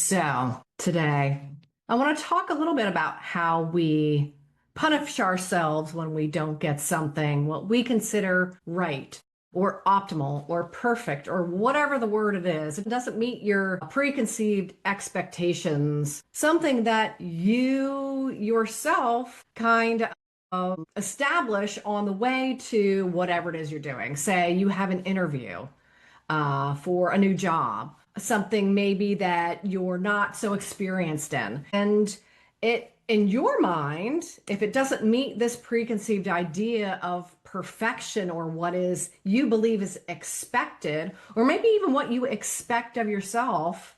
So, today, I want to talk a little bit about how we punish ourselves when we don't get something, what we consider right or optimal or perfect or whatever the word it is. It doesn't meet your preconceived expectations, something that you yourself kind of establish on the way to whatever it is you're doing. Say you have an interview for a new job, something maybe that you're not so experienced in. And it, in your mind, if it doesn't meet this preconceived idea of perfection or what is you believe is expected, or maybe even what you expect of yourself,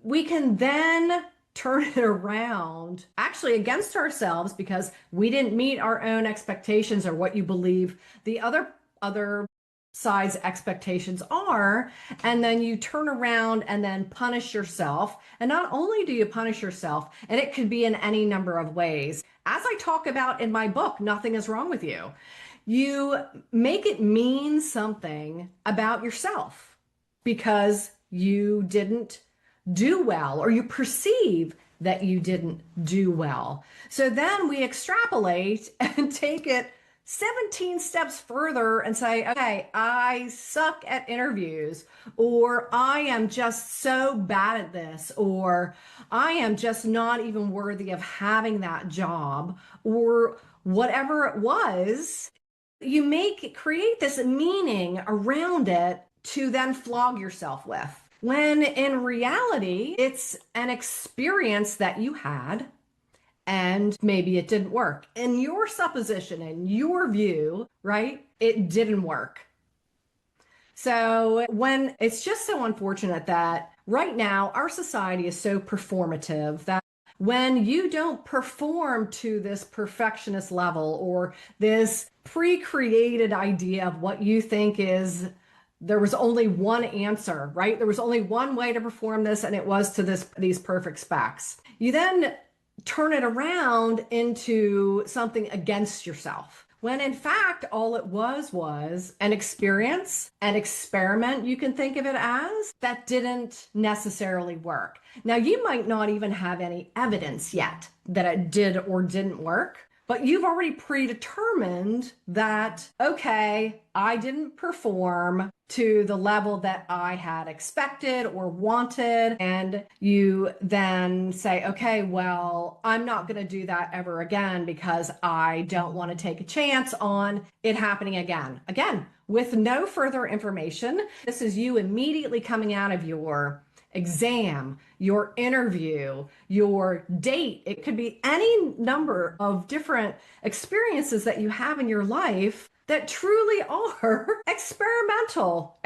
we can then turn it around actually against ourselves because we didn't meet our own expectations or what you believe the other side's expectations are, and then you turn around and then punish yourself. And not only do you punish yourself, and it could be in any number of ways, as I talk about in my book, Nothing is Wrong with You, you make it mean something about yourself because you didn't do well or you perceive that you didn't do well. So then we extrapolate and take it 17 steps further and say, okay, I suck at interviews, or I am just so bad at this, or I am just not even worthy of having that job, or whatever it was. You create this meaning around it to then flog yourself with. When in reality, it's an experience that you had and maybe it didn't work. In your supposition, in your view, right? It didn't work. So when it's just so unfortunate that right now our society is so performative that when you don't perform to this perfectionist level or this pre-created idea of what you think is there was only one answer, right? There was only one way to perform this, and it was to these perfect specs. You then turn it around into something against yourself. When in fact, all it was an experience, an experiment, you can think of it as, that didn't necessarily work. Now, you might not even have any evidence yet that it did or didn't work, but you've already predetermined that, okay, I didn't perform to the level that I had expected or wanted. And you then say, okay, well, I'm not going to do that ever again because I don't want to take a chance on it happening again. Again, with no further information. This is you immediately coming out of your exam, your interview, your date. It could be any number of different experiences that you have in your life that truly are experiential.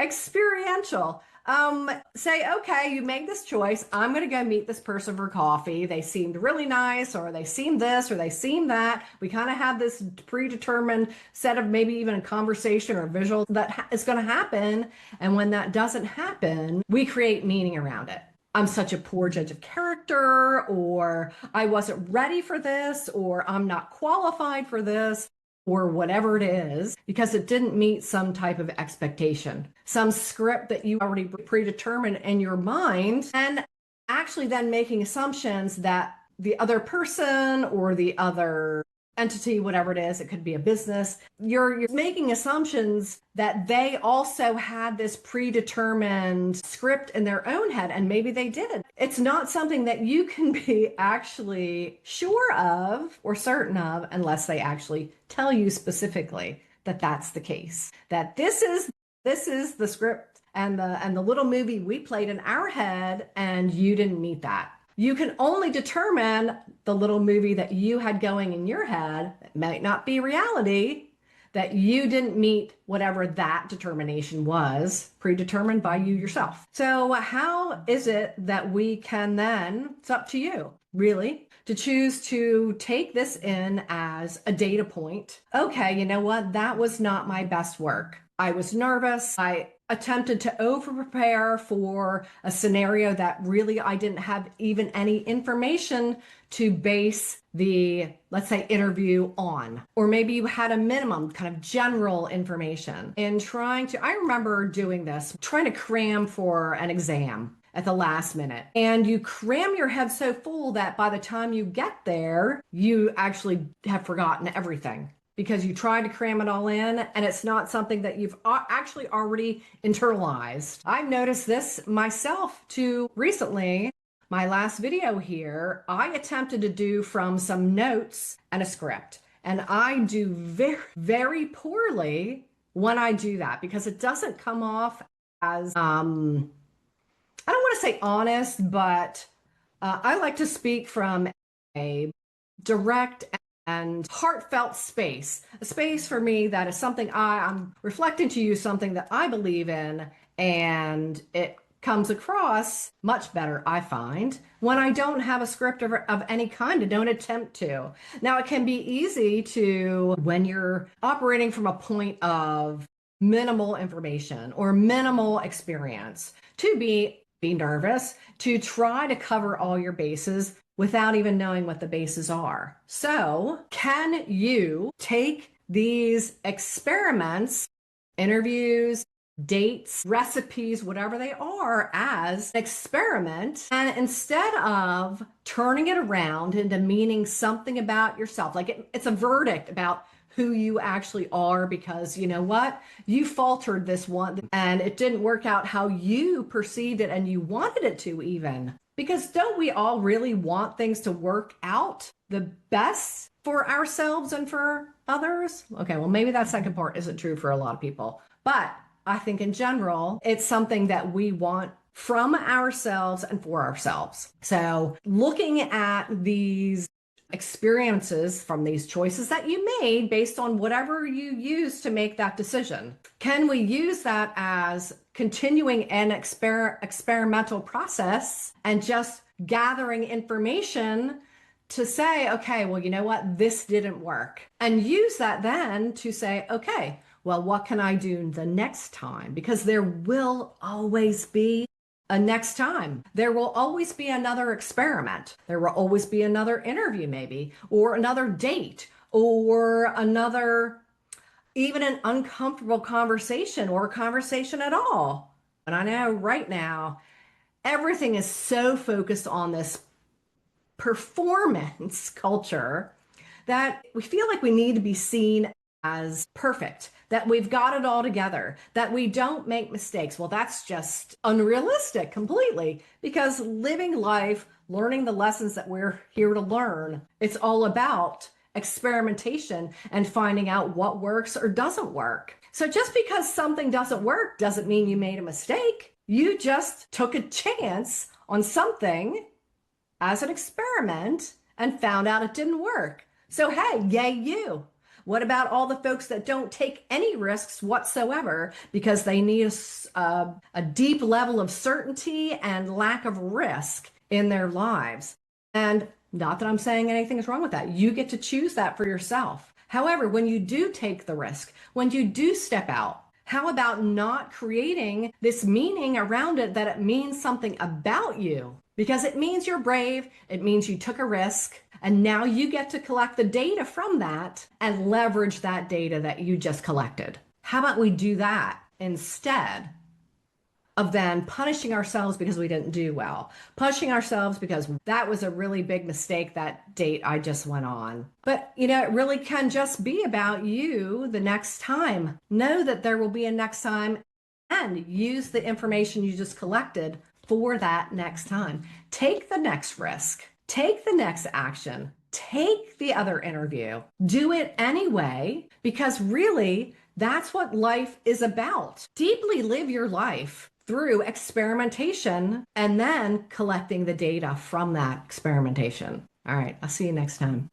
Say, okay, you made this choice. I'm going to go meet this person for coffee. They seemed really nice, or they seemed this, or they seemed that. We kind of have this predetermined set of maybe even a conversation or visual that is going to happen. And when that doesn't happen, we create meaning around it. I'm such a poor judge of character, or I wasn't ready for this, or I'm not qualified for this, or whatever it is, because it didn't meet some type of expectation, some script that you already predetermined in your mind, and actually then making assumptions that the other person or the other entity, whatever it is, it could be a business, you're making assumptions that they also had this predetermined script in their own head, and maybe they didn't. It's not something that you can be actually sure of or certain of unless they actually tell you specifically that that's the case, that this is the script and the little movie we played in our head, and you didn't meet that. You can only determine the little movie that you had going in your head. It might not be reality, that you didn't meet whatever that determination was, predetermined by you yourself. So how is it that we can then, it's up to you, really, to choose to take this in as a data point. Okay, you know what? That was not my best work. I was nervous. I attempted to over-prepare for a scenario that really I didn't have even any information to base the, let's say, interview on. Or maybe you had a minimum kind of general information. In trying to, I remember doing this, trying to cram for an exam. at the last minute. And you cram your head so full that by the time you get there, you actually have forgotten everything because you tried to cram it all in and it's not something that you've actually already internalized. I've noticed this myself too recently. My last video here, I attempted to do from some notes and a script. And I do very, very poorly when I do that because it doesn't come off as, I don't want to say honest, but I like to speak from a direct and heartfelt space, a space for me that is something I'm reflecting to you, something that I believe in, and it comes across much better, I find, when I don't have a script of any kind and don't attempt to. Now, it can be easy to, when you're operating from a point of minimal information or minimal experience, to be nervous, to try to cover all your bases without even knowing what the bases are. So, can you take these experiments, interviews, dates, recipes, whatever they are, as an experiment, and instead of turning it around into meaning something about yourself, like it's a verdict about who you actually are, because you know what? You faltered this one and it didn't work out how you perceived it and you wanted it to, even. Because don't we all really want things to work out the best for ourselves and for others? Okay, well, maybe that second part isn't true for a lot of people. But I think in general, it's something that we want from ourselves and for ourselves. So looking at these experiences from these choices that you made based on whatever you used to make that decision, can we use that as continuing an experimental process and just gathering information to say, okay, well, you know what? This didn't work. And use that then to say, okay, well, what can I do the next time? Because there will always be a next time. There will always be another experiment. There will always be another interview, maybe, or another date, or another, even an uncomfortable conversation or a conversation at all. And I know right now, everything is so focused on this performance culture that we feel like we need to be seen as perfect, that we've got it all together, that we don't make mistakes. Well, that's just unrealistic completely, because living life, learning the lessons that we're here to learn, it's all about experimentation and finding out what works or doesn't work. So just because something doesn't work doesn't mean you made a mistake. You just took a chance on something as an experiment and found out it didn't work. So, hey, yay you. What about all the folks that don't take any risks whatsoever because they need a deep level of certainty and lack of risk in their lives? And not that I'm saying anything is wrong with that. You get to choose that for yourself. However, when you do take the risk, when you do step out, how about not creating this meaning around it that it means something about you? Because it means you're brave, it means you took a risk, and now you get to collect the data from that and leverage that data that you just collected. How about we do that instead of then punishing ourselves because we didn't do well, punishing ourselves because that was a really big mistake, that date I just went on. But, you know, it really can just be about you the next time. Know that there will be a next time and use the information you just collected for that next time. Take the next risk, take the next action, take the other interview, do it anyway, because really that's what life is about. Deeply live your life through experimentation and then collecting the data from that experimentation. All right, I'll see you next time.